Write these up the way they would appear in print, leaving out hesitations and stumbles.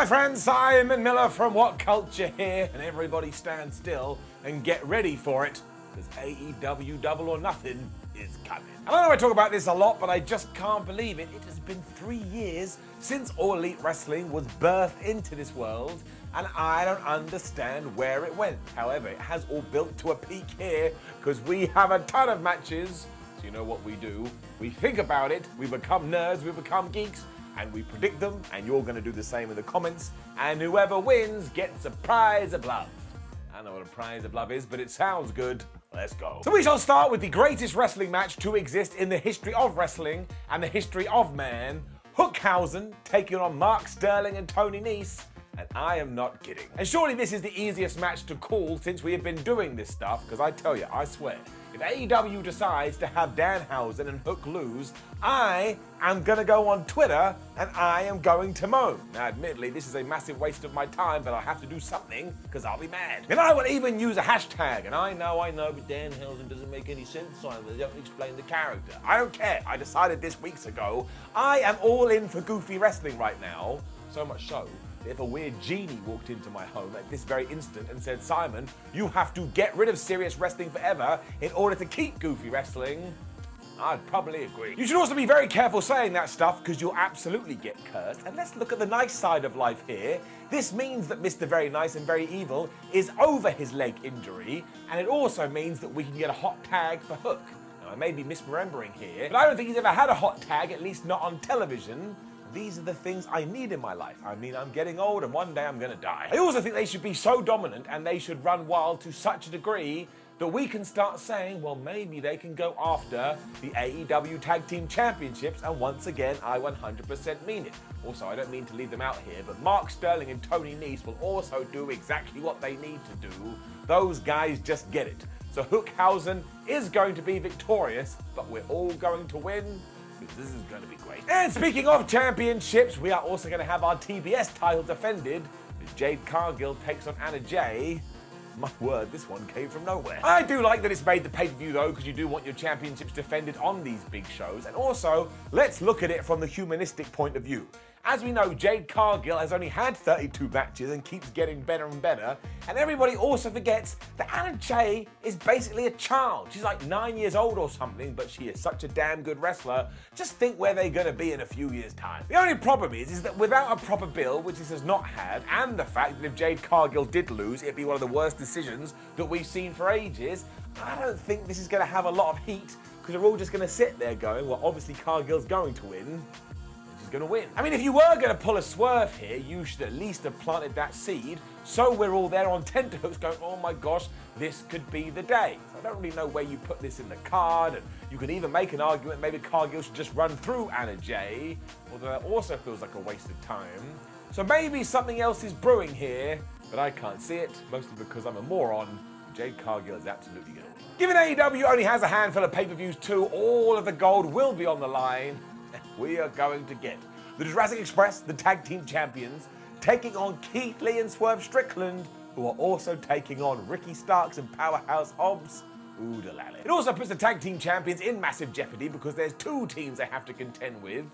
my friends, Simon Miller from WhatCulture here, and everybody stand still and get ready for it, because AEW Double or Nothing is coming. I know I talk about this a lot, but I just can't believe it. It has been 3 years since All Elite Wrestling was birthed into this world, and I don't understand where it went. However, it has all built to a peak here, because we have a ton of matches. So you know what we do? We think about it, we become nerds, we become geeks, and we predict them, and you're going to do the same in the comments, and whoever wins gets a prize of love. I don't know what a prize of love is, but it sounds good. Let's go. So we shall start with the greatest wrestling match to exist in the history of wrestling and the history of man. Hookhausen taking on Mark Sterling and Tony Nese. And I am not kidding. And surely this is the easiest match to call since we have been doing this stuff, because I tell you, I swear, if AEW decides to have Danhausen and Hook lose, I am going to go on Twitter and I am going to moan. Now, admittedly, this is a massive waste of my time, but I'll have to do something because I'll be mad. And I will even use a hashtag. And I know, but Danhausen doesn't make any sense, Simon. They don't explain the character. I don't care. I decided this weeks ago. I am all in for goofy wrestling right now. So much so, if a weird genie walked into my home at this very instant and said, Simon, you have to get rid of serious wrestling forever in order to keep goofy wrestling, I'd probably agree. You should also be very careful saying that stuff because you'll absolutely get cursed. And let's look at the nice side of life here. This means that Mr. Very Nice and Very Evil is over his leg injury, and it also means that we can get a hot tag for Hook. Now, I may be misremembering here, but I don't think he's ever had a hot tag, at least not on television. These are the things I need in my life. I mean, I'm getting old and one day I'm gonna die. I also think they should be so dominant and they should run wild to such a degree that we can start saying, well, maybe they can go after the AEW Tag Team Championships, and once again, I 100% mean it. Also, I don't mean to leave them out here, but Mark Sterling and Tony Nese will also do exactly what they need to do. Those guys just get it. So Hookhausen is going to be victorious, but we're all going to win. This is going to be great. And speaking of championships, we are also going to have our TBS title defended as Jade Cargill takes on Anna Jay. My word, this one came from nowhere. I do like that it's made the pay-per-view though, because you do want your championships defended on these big shows. And also, let's look at it from the humanistic point of view. As we know, Jade Cargill has only had 32 matches and keeps getting better and better. And everybody also forgets that Anna Jay is basically a child. She's like 9 years old or something, but she is such a damn good wrestler. Just think where they're gonna be in a few years' time. The only problem is that without a proper build, which this has not had, and the fact that if Jade Cargill did lose, it'd be one of the worst decisions that we've seen for ages, I don't think this is gonna have a lot of heat, because we're all just gonna sit there going, well, obviously Cargill's going to win. Gonna win. I mean, if you were gonna pull a swerve here, you should at least have planted that seed, so we're all there on tenterhooks going, oh my gosh, this could be the day. So I don't really know where you put this in the card, and you could even make an argument maybe Cargill should just run through Anna Jay, although that also feels like a waste of time. So maybe something else is brewing here, but I can't see it, mostly because I'm a moron. Jade Cargill is absolutely gonna win. Given AEW only has a handful of pay-per-views too, all of the gold will be on the line. We are going to get the Jurassic Express, the Tag Team Champions, taking on Keith Lee and Swerve Strickland, who are also taking on Ricky Starks and Powerhouse Hobbs. Ooh-da-lally. It also puts the Tag Team Champions in massive jeopardy because there's 2 teams they have to contend with.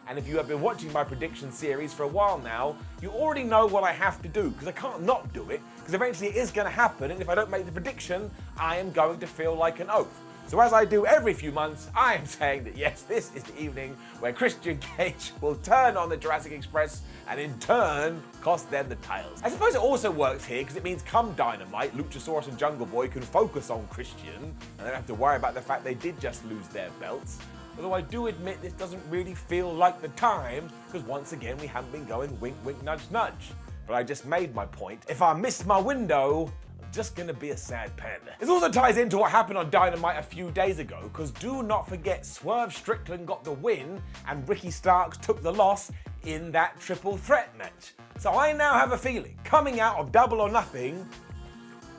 And if you have been watching my prediction series for a while now, you already know what I have to do, because I can't not do it, because eventually it is going to happen, and if I don't make the prediction, I am going to feel like an oaf. So as I do every few months, I am saying that yes, this is the evening where Christian Cage will turn on the Jurassic Express and in turn cost them the titles. I suppose it also works here because it means come Dynamite, Luchasaurus and Jungle Boy can focus on Christian and they don't have to worry about the fact they did just lose their belts. Although I do admit this doesn't really feel like the time, because once again we haven't been going wink wink nudge nudge. But I just made my point. If I miss my window, just gonna be a sad panda. This also ties into what happened on Dynamite a few days ago, because do not forget Swerve Strickland got the win and Ricky Starks took the loss in that triple threat match. So I now have a feeling, coming out of Double or Nothing,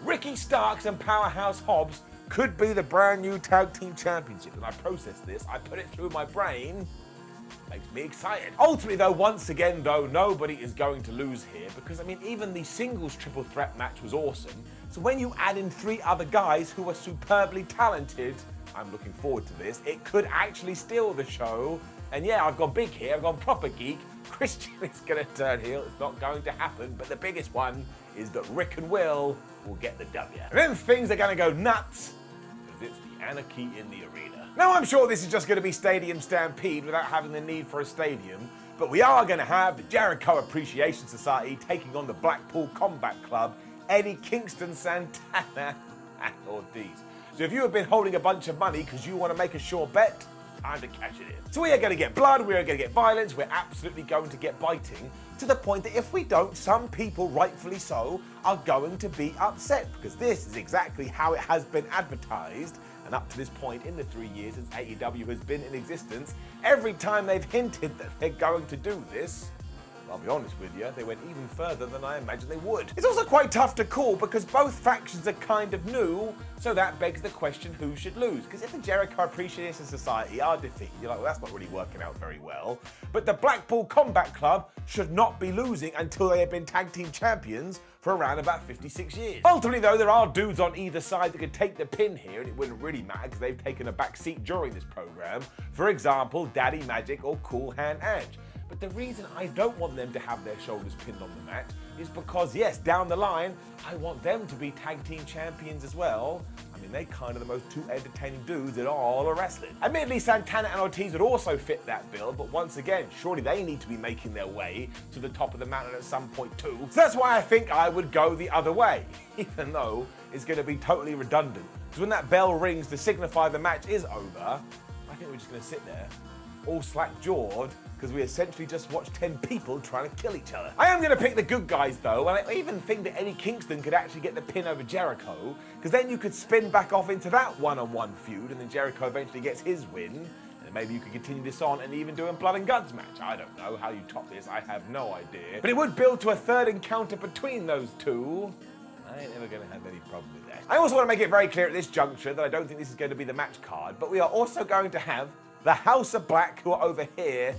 Ricky Starks and Powerhouse Hobbs could be the brand new Tag Team Championship. And I processed this, I put it through my brain, makes me excited. Ultimately though, once again though, nobody is going to lose here, because I mean, even the singles triple threat match was awesome. So when you add in 3 other guys who are superbly talented, I'm looking forward to this, it could actually steal the show. And yeah, I've gone big here, I've gone proper geek. Christian is going to turn heel. It's not going to happen, but the biggest one is that Rick and Will get the W. And then things are going to go nuts, because it's the anarchy in the arena. Now, I'm sure this is just going to be Stadium Stampede without having the need for a stadium, but we are going to have the Jericho Appreciation Society taking on the Blackpool Combat Club, Eddie Kingston, Santana, and Ortiz. So if you have been holding a bunch of money because you want to make a sure bet, time to cash it in. So we are going to get blood, we are going to get violence, we're absolutely going to get biting, to the point that if we don't, some people, rightfully so, are going to be upset, because this is exactly how it has been advertised. And up to this point, in the 3 years since AEW has been in existence, every time they've hinted that they're going to do this, I'll be honest with you, they went even further than I imagined they would. It's also quite tough to call because both factions are kind of new, so that begs the question who should lose. Because if the Jericho Appreciation Society are defeated, you're like, well, that's not really working out very well. But the Blackpool Combat Club should not be losing until they have been tag team champions for around about 56 years. Ultimately though, there are dudes on either side that could take the pin here, and it wouldn't really matter because they've taken a back seat during this program. For example, Daddy Magic or Cool Hand Ange. But the reason I don't want them to have their shoulders pinned on the match is because, yes, down the line, I want them to be tag team champions as well. I mean, they're kind of the most two entertaining dudes in all of wrestling. Admittedly, Santana and Ortiz would also fit that bill, but once again, surely they need to be making their way to the top of the mountain at some point too. So that's why I think I would go the other way, even though it's going to be totally redundant. Because when that bell rings to signify the match is over, I think we're just going to sit there, all slack-jawed, because we essentially just watched 10 people trying to kill each other. I am going to pick the good guys though, and I even think that Eddie Kingston could actually get the pin over Jericho, because then you could spin back off into that one-on-one feud, and then Jericho eventually gets his win, and maybe you could continue this on and even do a blood and guts match. I don't know how you top this, I have no idea. But it would build to a third encounter between those two. I ain't never going to have any problem with that. I also want to make it very clear at this juncture that I don't think this is going to be the match card, but we are also going to have the House of Black, who are over here,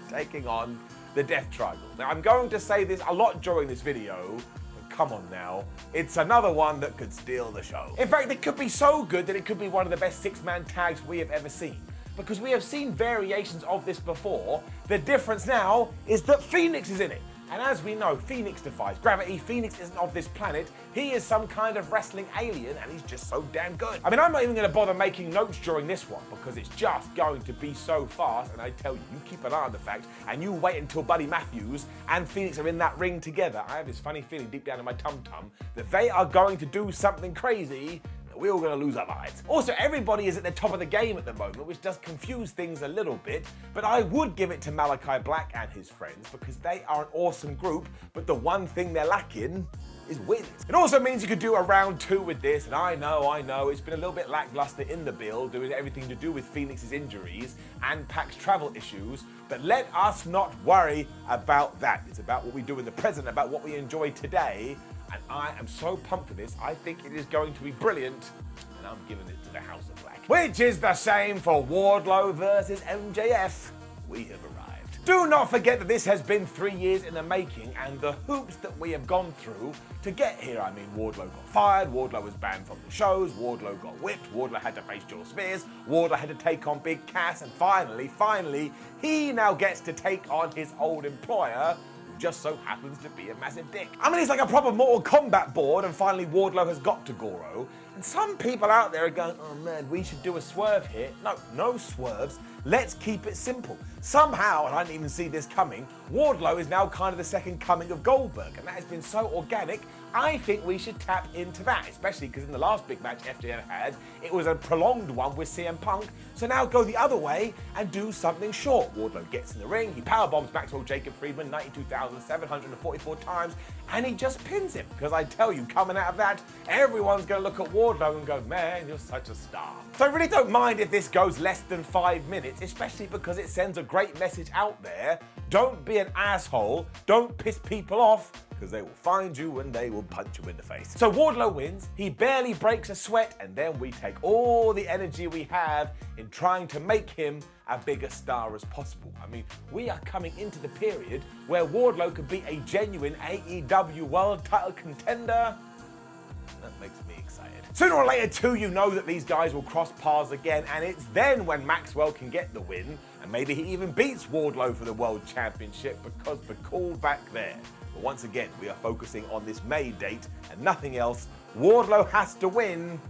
taking on the Death Triangle. Now, I'm going to say this a lot during this video, but come on now, it's another one that could steal the show. In fact, it could be so good that it could be one of the best six-man tags we have ever seen, because we have seen variations of this before. The difference now is that Phoenix is in it. And as we know, Phoenix defies gravity. Phoenix isn't of this planet. He is some kind of wrestling alien, and he's just so damn good. I mean, I'm not even going to bother making notes during this one because it's just going to be so fast. And I tell you, you keep an eye on the facts, and you wait until Buddy Matthews and Phoenix are in that ring together. I have this funny feeling deep down in my tum-tum that they are going to do something crazy. We're all going to lose our minds. Also, everybody is at the top of the game at the moment, which does confuse things a little bit, but I would give it to Malachi Black and his friends because they are an awesome group, but the one thing they're lacking is wins. It also means you could do a round two with this, and I know, it's been a little bit lackluster in the build, doing everything to do with Phoenix's injuries and Pac's travel issues, but let us not worry about that. It's about what we do in the present, about what we enjoy today, and I am so pumped for this. I think it is going to be brilliant, and I'm giving it to the House of Black. Which is the same for Wardlow versus MJF. We have arrived. Do not forget that this has been 3 years in the making, and the hoops that we have gone through to get here. I mean, Wardlow got fired, Wardlow was banned from the shows, Wardlow got whipped, Wardlow had to face Joel Spears, Wardlow had to take on Big Cass, and finally, he now gets to take on his old employer, just so happens to be a massive dick. I mean, it's like a proper Mortal Kombat board, and finally Wardlow has got to Goro. And some people out there are going, oh man, we should do a swerve here. No swerves. Let's keep it simple. Somehow, and I didn't even see this coming, Wardlow is now kind of the second coming of Goldberg, and that has been so organic. I think we should tap into that, especially because in the last big match FJF had, it was a prolonged one with CM Punk. So now go the other way and do something short. Wardlow gets in the ring, he powerbombs Maxwell Jacob Friedman 92,744 times, and he just pins him. Because I tell you, coming out of that, everyone's going to look at Wardlow and go, man, you're such a star. So I really don't mind if this goes less than 5 minutes, especially because it sends a great message out there. Don't be an asshole, don't piss people off, because they will find you and they will punch you in the face. So Wardlow wins, he barely breaks a sweat, and then we take all the energy we have in trying to make him a bigger star as possible. I mean, we are coming into the period where Wardlow could be a genuine AEW world title contender. That makes me excited. Sooner or later too, you know that these guys will cross paths again, and it's then when Maxwell can get the win, And maybe he even beats Wardlow for the World Championship because the call back there. But once again, we are focusing on this May date and nothing else. Wardlow has to win.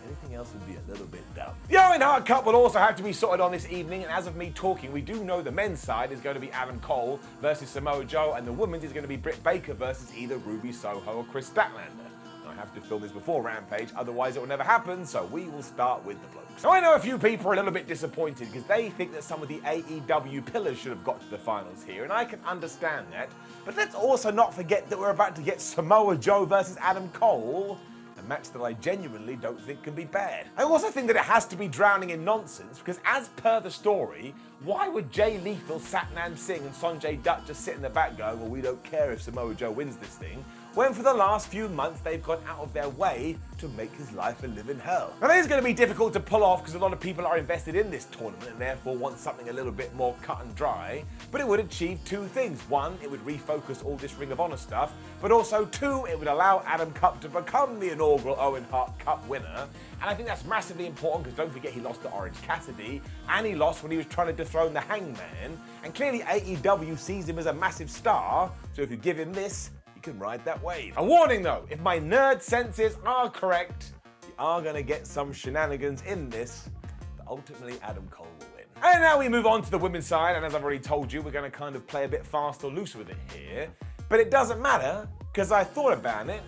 Anything else would be a little bit dumb. The Owen Hart Cup will also have to be sorted on this evening, and as of me talking, we do know the men's side is going to be Adam Cole versus Samoa Joe, and the women's is going to be Britt Baker versus either Ruby Soho or Chris Statlander. I have to film this before Rampage, otherwise it will never happen, so we will start with the blokes. Now I know a few people are a little bit disappointed because they think that some of the AEW pillars should have got to the finals here, and I can understand that, but let's also not forget that we're about to get Samoa Joe versus Adam Cole, a match that I genuinely don't think can be bad. I also think that it has to be drowning in nonsense because as per the story, why would Jay Lethal, Satnam Singh and Sonjay Dutt just sit in the back going, well, we don't care if Samoa Joe wins this thing, when for the last few months they've gone out of their way to make his life a living hell. Now, it is going to be difficult to pull off because a lot of people are invested in this tournament and therefore want something a little bit more cut and dry, but it would achieve two things. One, it would refocus all this Ring of Honor stuff, but also two, it would allow Adam Cup to become the inaugural Owen Hart Cup winner, and I think that's massively important because don't forget he lost to Orange Cassidy, and he lost when he was trying to dethrone the Hangman, and clearly AEW sees him as a massive star, so if you give him this, can ride that wave. A warning though, if my nerd senses are correct, you are going to get some shenanigans in this, but ultimately Adam Cole will win. And now we move on to the women's side, and as I've already told you, we're going to kind of play a bit fast or loose with it here, but it doesn't matter, because I thought about it,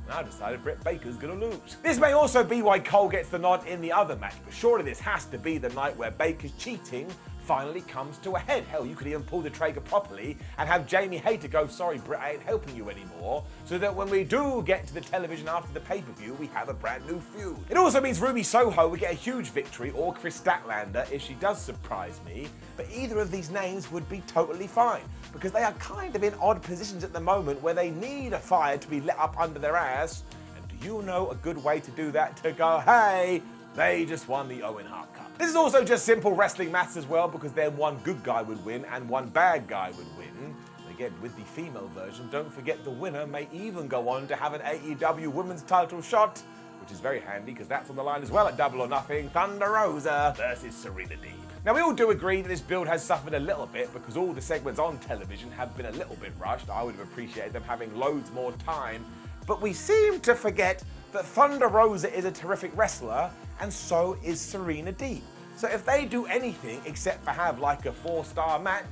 and I decided Britt Baker's going to lose. This may also be why Cole gets the nod in the other match, but surely this has to be the night where Baker's cheating finally comes to a head. Hell, you could even pull the trigger properly and have Jamie Hayter go, sorry Britt, I ain't helping you anymore, so that when we do get to the television after the pay-per-view, we have a brand new feud. It also means Ruby Soho will get a huge victory, or Chris Statlander if she does surprise me, but either of these names would be totally fine, because they are kind of in odd positions at the moment where they need a fire to be lit up under their ass, and do you know a good way to do that? To go, hey, they just won the Owen Hart Cup. This is also just simple wrestling maths as well, because then one good guy would win and one bad guy would win. And again, with the female version, don't forget the winner may even go on to have an AEW women's title shot, which is very handy because that's on the line as well at Double or Nothing. Thunder Rosa versus Serena Deeb. Now we all do agree that this build has suffered a little bit because all the segments on television have been a little bit rushed. I would have appreciated them having loads more time, but we seem to forget that Thunder Rosa is a terrific wrestler, and so is Serena Deeb. So if they do anything except for have like a 4-star match,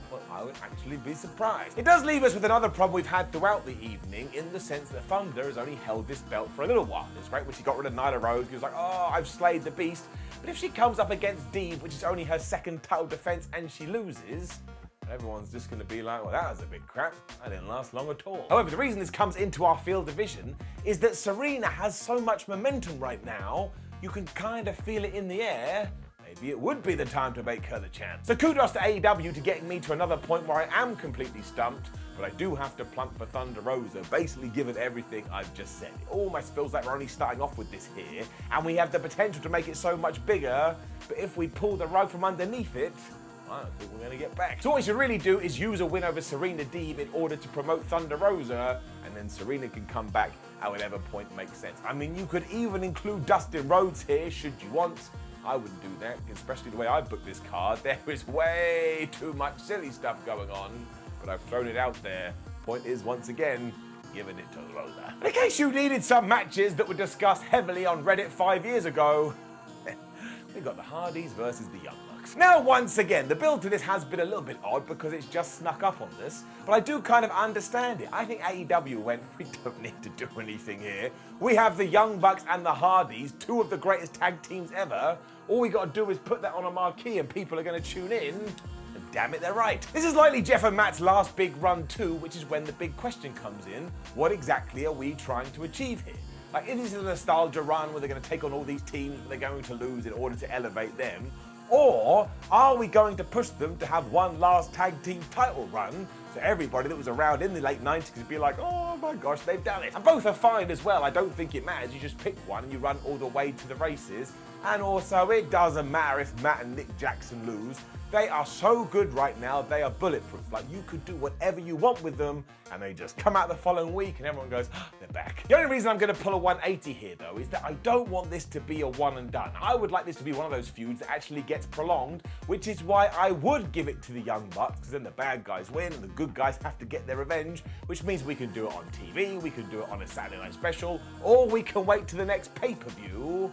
well, I would actually be surprised. It does leave us with another problem we've had throughout the evening, in the sense that Thunder has only held this belt for a little while. It's great when she got rid of Nyla Rose, she was like, oh, I've slayed the beast. But if she comes up against Deeb, which is only her second title defense, and she loses, everyone's just going to be like, well, that was a bit crap. That didn't last long at all. However, the reason this comes into our field division is that Serena has so much momentum right now, you can kind of feel it in the air. Maybe it would be the time to make her the champ. So kudos to AEW to getting me to another point where I am completely stumped, but I do have to plump for Thunder Rosa, basically given everything I've just said. It almost feels like we're only starting off with this here, and we have the potential to make it so much bigger, but if we pull the rug from underneath it, I don't think we're going to get back. So what we should really do is use a win over Serena Deeb in order to promote Thunder Rosa, and then Serena can come back at whatever point makes sense. I mean, you could even include Dustin Rhodes here, should you want. I wouldn't do that, especially the way I booked this card. There is way too much silly stuff going on, but I've thrown it out there. Point is, once again, giving it to Rosa. In case you needed some matches that were discussed heavily on Reddit 5 years ago, we got the Hardys versus the Young Bucks. Now, once again, the build to this has been a little bit odd because it's just snuck up on this, but I do kind of understand it. I think AEW went, we don't need to do anything here. We have the Young Bucks and the Hardys, two of the greatest tag teams ever. All we got to do is put that on a marquee and people are going to tune in. And damn it, they're right. This is likely Jeff and Matt's last big run too, which is when the big question comes in. What exactly are we trying to achieve here? Like, is this a nostalgia run where they're going to take on all these teams that they're going to lose in order to elevate them? Or are we going to push them to have one last tag team title run So everybody that was around in the late 90s would be like, oh my gosh, they've done it. And both are fine as well. I don't think it matters. You just pick one and you run all the way to the races. And also, it doesn't matter if Matt and Nick Jackson lose. They are so good right now, they are bulletproof. Like, you could do whatever you want with them, and they just come out the following week, and everyone goes, oh, they're back. The only reason I'm going to pull a 180 here, though, is that I don't want this to be a one and done. I would like this to be one of those feuds that actually gets prolonged, which is why I would give it to the Young Bucks, because then the bad guys win, and the good guys have to get their revenge, which means we can do it on TV, we can do it on a Saturday Night Special, or we can wait to the next pay-per-view.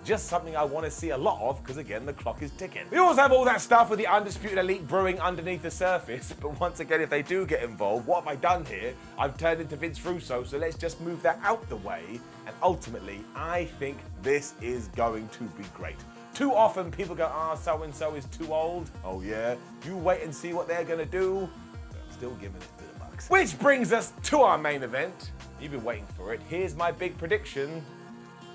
Just something I want to see a lot of, because again, the clock is ticking. We also have all that stuff with the Undisputed Elite brewing underneath the surface, but once again, if they do get involved, what have I done here? I've turned into Vince Russo, so let's just move that out the way, and ultimately, I think this is going to be great. Too often, people go, so-and-so is too old. Oh yeah, you wait and see what they're gonna do. I'm still giving it to the Bucks. Which brings us to our main event. You've been waiting for it. Here's my big prediction.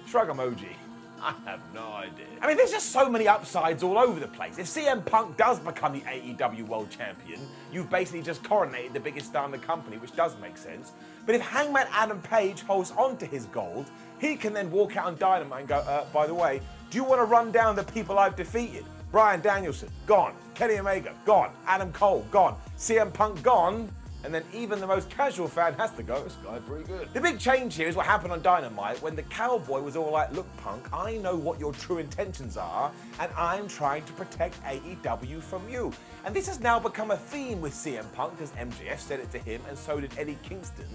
Shrug emoji. I have no idea. I mean, there's just so many upsides all over the place. If CM Punk does become the AEW World Champion, you've basically just coronated the biggest star in the company, which does make sense. But if Hangman Adam Page holds on to his gold, he can then walk out on Dynamite and go, by the way, do you want to run down the people I've defeated? Bryan Danielson, gone. Kenny Omega, gone. Adam Cole, gone. CM Punk, gone. And then even the most casual fan has to go, this guy's pretty good. The big change here is what happened on Dynamite when the Cowboy was all like, look, Punk, I know what your true intentions are, and I'm trying to protect AEW from you. And this has now become a theme with CM Punk, because MJF said it to him, and so did Eddie Kingston.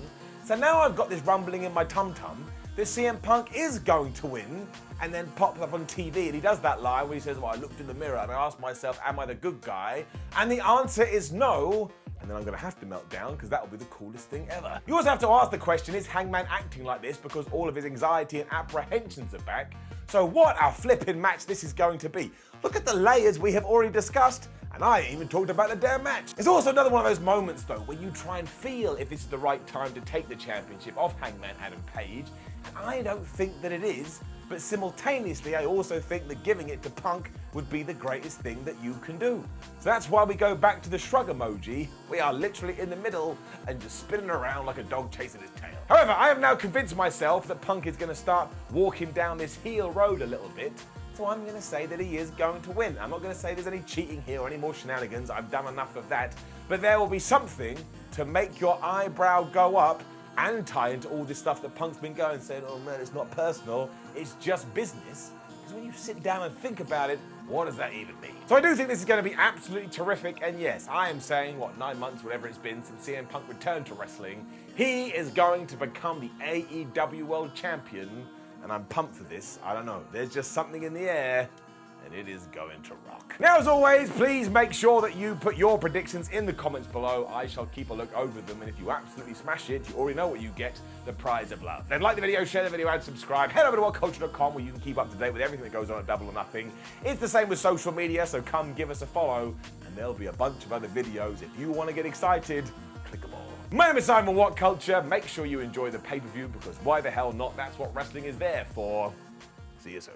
So now I've got this rumbling in my tum-tum that CM Punk is going to win, and then pops up on TV, and he does that line where he says, well, I looked in the mirror and I asked myself, am I the good guy? And the answer is no. And then I'm going to have to melt down because that will be the coolest thing ever. You also have to ask the question, is Hangman acting like this because all of his anxiety and apprehensions are back? So what a flipping match this is going to be. Look at the layers we have already discussed, and I ain't even talked about the damn match. It's also another one of those moments though where you try and feel if this is the right time to take the championship off Hangman Adam Page, and I don't think that it is. But simultaneously, I also think that giving it to Punk would be the greatest thing that you can do. So that's why we go back to the shrug emoji. We are literally in the middle and just spinning around like a dog chasing his tail. However, I have now convinced myself that Punk is going to start walking down this heel road a little bit. So I'm going to say that he is going to win. I'm not going to say there's any cheating here or any more shenanigans. I've done enough of that. But there will be something to make your eyebrow go up and tie into all this stuff that Punk's been going, saying, oh man, it's not personal, it's just business. Because when you sit down and think about it, what does that even mean? So I do think this is going to be absolutely terrific, and yes, I am saying, 9 months, whatever it's been since CM Punk returned to wrestling, he is going to become the AEW World Champion, and I'm pumped for this. I don't know, there's just something in the air, and it is going to rock. Now, as always, please make sure that you put your predictions in the comments below. I shall keep a look over them, and if you absolutely smash it, you already know what you get, the prize of love. Then like the video, share the video, and subscribe. Head over to WhatCulture.com where you can keep up to date with everything that goes on at Double or Nothing. It's the same with social media, so come give us a follow, and there'll be a bunch of other videos. If you want to get excited, click them all. My name is Simon WhatCulture. Make sure you enjoy the pay-per-view, because why the hell not? That's what wrestling is there for. See you soon.